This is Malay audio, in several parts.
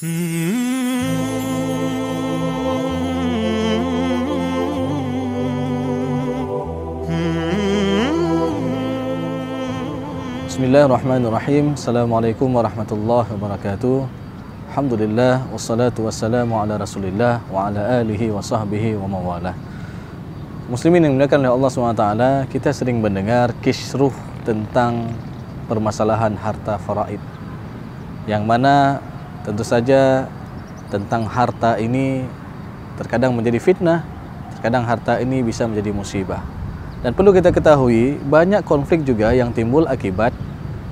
Bismillahirrahmanirrahim. Assalamualaikum warahmatullahi wabarakatuh. Alhamdulillah wassalatu wassalamu ala Rasulillah wa ala alihi wa sahbihi wa mawalah. Muslimin yang dimuliakan oleh Allah SWT, kita sering mendengar kisruh tentang permasalahan harta faraid, yang mana tentu saja tentang harta ini terkadang menjadi fitnah, terkadang harta ini bisa menjadi musibah. Dan perlu kita ketahui, banyak konflik juga yang timbul akibat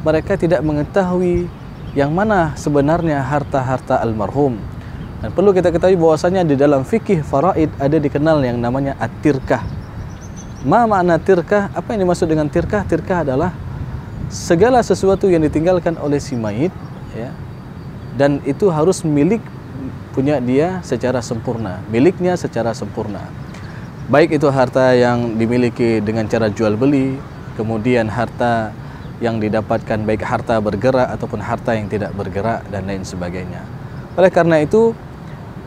mereka tidak mengetahui yang mana sebenarnya harta-harta almarhum. Dan perlu kita ketahui bahwasanya di dalam fikih faraid ada dikenal yang namanya at-tirkah. Ma makna tirkah? Apa yang dimaksud dengan tirkah? Tirkah adalah segala sesuatu yang ditinggalkan oleh si mayit, ya, dan itu harus milik punya dia secara sempurna, miliknya secara sempurna. Baik itu harta yang dimiliki dengan cara jual beli, kemudian harta yang didapatkan baik harta bergerak ataupun harta yang tidak bergerak dan lain sebagainya. Oleh karena itu,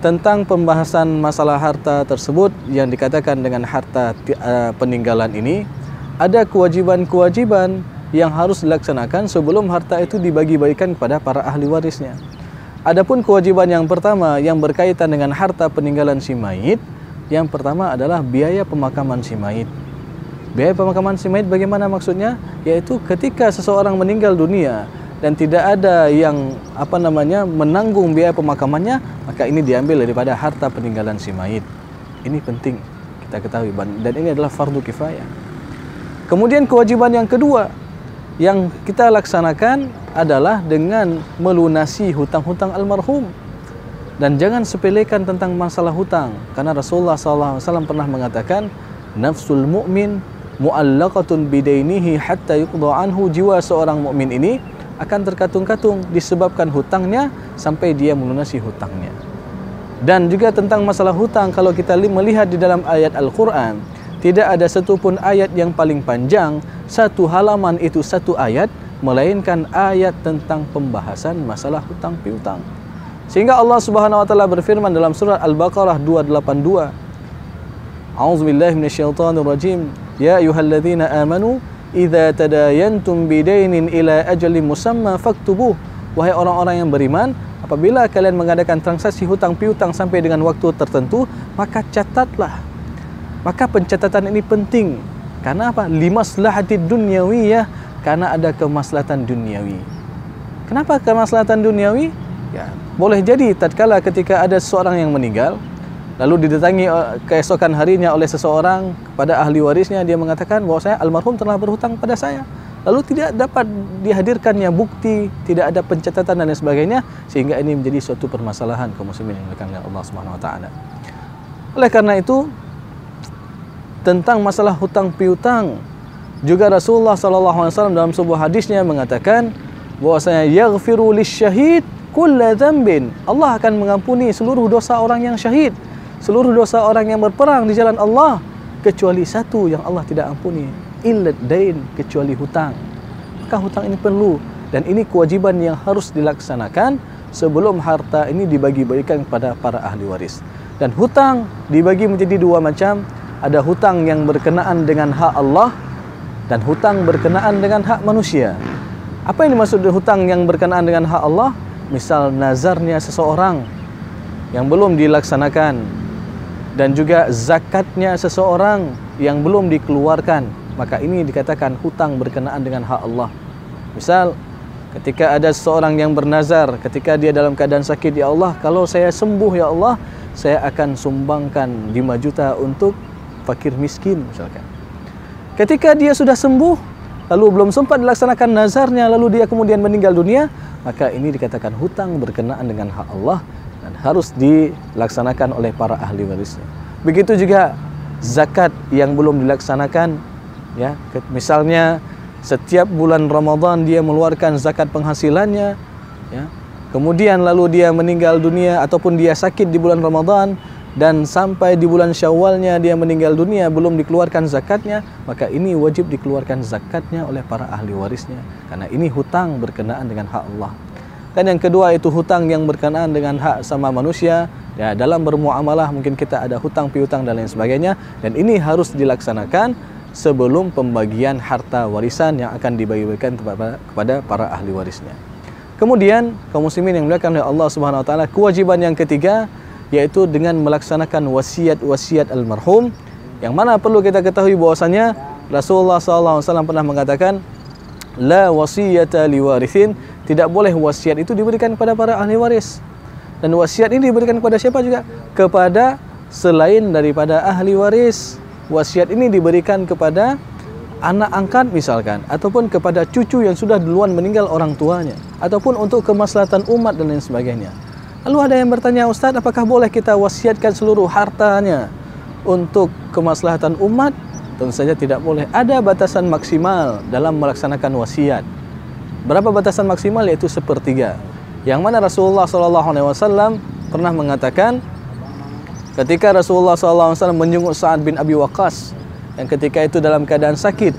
tentang pembahasan masalah harta tersebut yang dikatakan dengan harta peninggalan ini, ada kewajiban-kewajiban yang harus dilaksanakan sebelum harta itu dibagi-bagikan kepada para ahli warisnya. Adapun kewajiban yang pertama yang berkaitan dengan harta peninggalan si mayit, yang pertama adalah biaya pemakaman si mayit. Biaya pemakaman si mayit bagaimana maksudnya? Yaitu ketika seseorang meninggal dunia dan tidak ada yang menanggung biaya pemakamannya, maka ini diambil daripada harta peninggalan si mayit. Ini penting kita ketahui, dan ini adalah fardu kifayah. Kemudian kewajiban yang kedua yang kita laksanakan adalah dengan melunasi hutang-hutang almarhum. Dan jangan sepelekan tentang masalah hutang, karena Rasulullah SAW pernah mengatakan, nafsul mu'min mu'allaqatun bidainihi hatta yuqda anhu. Jiwa seorang mukmin ini akan terkatung-katung disebabkan hutangnya sampai dia melunasi hutangnya. Dan juga tentang masalah hutang, kalau kita melihat di dalam ayat Al-Quran, tidak ada satupun ayat yang paling panjang, satu halaman itu satu ayat, melainkan ayat tentang pembahasan masalah hutang piutang. Sehingga Allah Subhanahu wa taala berfirman dalam surah Al-Baqarah 282, A'udzubillahi minasyaitonirrajim, ya ayyuhalladzina amanu idza tadayantum bidainin ila ajalin musamma faktubuh. Wahai orang-orang yang beriman, apabila kalian mengadakan transaksi hutang piutang sampai dengan waktu tertentu, maka catatlah. Maka pencatatan ini penting. Karena apa? Limaslahatid dunyawiyah, karena ada kemaslahatan duniawi. Kenapa kemaslahatan duniawi? Ya, boleh jadi tatkala ketika ada seseorang yang meninggal, lalu didatangi keesokan harinya oleh seseorang kepada ahli warisnya, dia mengatakan bahwa saya almarhum telah berhutang pada saya, lalu tidak dapat dihadirkannya bukti, tidak ada pencatatan dan lain sebagainya, sehingga ini menjadi suatu permasalahan kaum muslimin yang dimuliakan oleh Allah Subhanahu wa taala. Oleh karena itu, tentang masalah hutang piutang juga Rasulullah SAW dalam sebuah hadisnya mengatakan bahwasanya yaghfiru lisyahid kulla dzambin. Allah akan mengampuni seluruh dosa orang yang syahid, seluruh dosa orang yang berperang di jalan Allah, kecuali satu yang Allah tidak ampuni, illa dain, kecuali hutang. Maka hutang ini perlu, dan ini kewajiban yang harus dilaksanakan sebelum harta ini dibagi-bagikan kepada para ahli waris. Dan hutang dibagi menjadi dua macam. Ada hutang yang berkenaan dengan hak Allah dan hutang berkenaan dengan hak manusia. Apa yang dimaksud hutang yang berkenaan dengan hak Allah? Misal nazarnya seseorang yang belum dilaksanakan, dan juga zakatnya seseorang yang belum dikeluarkan, maka ini dikatakan hutang berkenaan dengan hak Allah. Misal ketika ada seseorang yang bernazar ketika dia dalam keadaan sakit, ya Allah, kalau saya sembuh ya Allah, saya akan sumbangkan 5 juta untuk fakir miskin misalkan. Ketika dia sudah sembuh, lalu belum sempat dilaksanakan nazarnya, lalu dia kemudian meninggal dunia, maka ini dikatakan hutang berkenaan dengan hak Allah dan harus dilaksanakan oleh para ahli warisnya. Begitu juga zakat yang belum dilaksanakan, ya, misalnya setiap bulan Ramadan dia mengeluarkan zakat penghasilannya, ya, kemudian lalu dia meninggal dunia ataupun dia sakit di bulan Ramadan dan sampai di bulan Syawalnya dia meninggal dunia belum dikeluarkan zakatnya, maka ini wajib dikeluarkan zakatnya oleh para ahli warisnya, karena ini hutang berkenaan dengan hak Allah. Dan yang kedua itu hutang yang berkenaan dengan hak sama manusia. Ya, dalam bermuamalah mungkin kita ada hutang piutang dan lain sebagainya, dan ini harus dilaksanakan sebelum pembagian harta warisan yang akan dibagi-bagikan kepada para ahli warisnya. Kemudian kaum muslimin yang dimuliakan oleh Allah Subhanahu wa taala, kewajiban yang ketiga yaitu dengan melaksanakan wasiat-wasiat almarhum, yang mana perlu kita ketahui bahwasanya Rasulullah SAW pernah mengatakan la wasiyata liwarithin, tidak boleh wasiat itu diberikan kepada para ahli waris. Dan wasiat ini diberikan kepada siapa juga? Kepada selain daripada ahli waris. Wasiat ini diberikan kepada anak angkat misalkan, ataupun kepada cucu yang sudah duluan meninggal orang tuanya, ataupun untuk kemaslahatan umat dan lain sebagainya. Lalu ada yang bertanya, Ustaz, apakah boleh kita wasiatkan seluruh hartanya untuk kemaslahatan umat? Tentu saja tidak boleh. Ada batasan maksimal dalam melaksanakan wasiat. Berapa batasan maksimal? Yaitu sepertiga. Yang mana Rasulullah SAW pernah mengatakan, ketika Rasulullah SAW menjenguk Sa'ad bin Abi Waqqas yang ketika itu dalam keadaan sakit,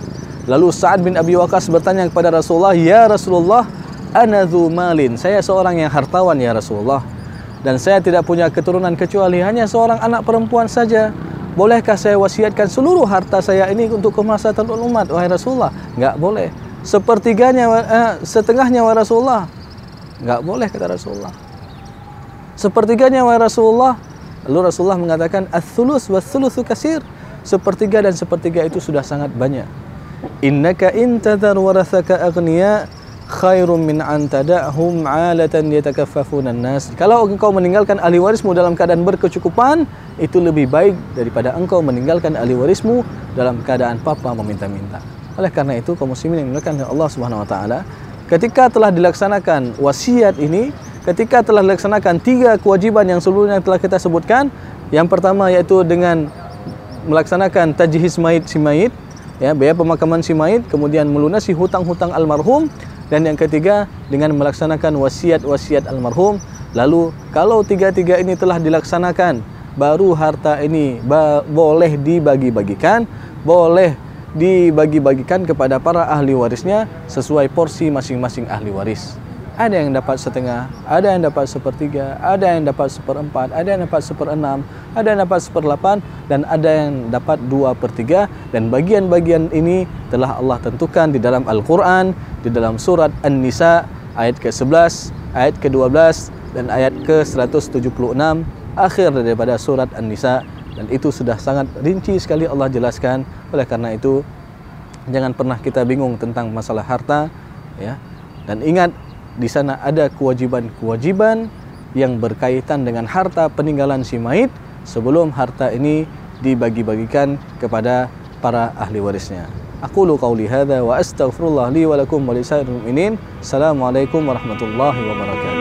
lalu Sa'ad bin Abi Waqqas bertanya kepada Rasulullah, ya Rasulullah, ana dzu malin, saya seorang yang hartawan ya Rasulullah, dan saya tidak punya keturunan kecuali hanya seorang anak perempuan saja. Bolehkah saya wasiatkan seluruh harta saya ini untuk kemaslahatan umat, wahai Rasulullah? Enggak boleh. Sepertiganya, setengahnya wahai Rasulullah? Enggak boleh, kata Rasulullah. Sepertiganya wahai Rasulullah? Lalu Rasulullah mengatakan, ats-tsulus was-tsulusu katsir. Sepertiga dan sepertiga itu sudah sangat banyak. Innaka in tadhar warathaka aghniya khairum min an tada'hum 'alatan yatakaffafuna an-nas. Kalau engkau meninggalkan ahli warismu dalam keadaan berkecukupan, itu lebih baik daripada engkau meninggalkan ahli warismu dalam keadaan papa meminta-minta. Oleh karena itu, kaum muslimin yang dimuliakan oleh Allah Subhanahu wa taala, ketika telah dilaksanakan wasiat ini, ketika telah dilaksanakan 3 kewajiban yang sebelumnya telah kita sebutkan, yang pertama yaitu dengan melaksanakan tajhiz mayit si mayit, ya, biaya pemakaman si mayit, kemudian melunasi hutang-hutang almarhum, dan yang ketiga dengan melaksanakan wasiat-wasiat almarhum. Lalu kalau 3-3 ini telah dilaksanakan, baru harta ini boleh dibagi-bagikan, boleh dibagi-bagikan kepada para ahli warisnya sesuai porsi masing-masing ahli waris. Ada yang dapat setengah, ada yang dapat sepertiga, ada yang dapat seperempat, ada yang dapat seperenam, ada yang dapat seperdelapan, dan ada yang dapat 2/3. Dan bagian-bagian ini telah Allah tentukan di dalam Al-Quran, di dalam surat An-Nisa ayat ke-11, ayat ke-12, dan ayat ke-176 akhir daripada surat An-Nisa. Dan itu sudah sangat rinci sekali Allah jelaskan. Oleh karena itu, jangan pernah kita bingung tentang masalah harta, ya. Dan ingat, di sana ada kewajiban-kewajiban yang berkaitan dengan harta peninggalan si mayit sebelum harta ini dibagi-bagikan kepada para ahli warisnya. Aqulu qauli hadza wa astaghfirullah li wa lakum wa lisairil mu'minin. Assalamualaikum warahmatullahi wabarakatuh.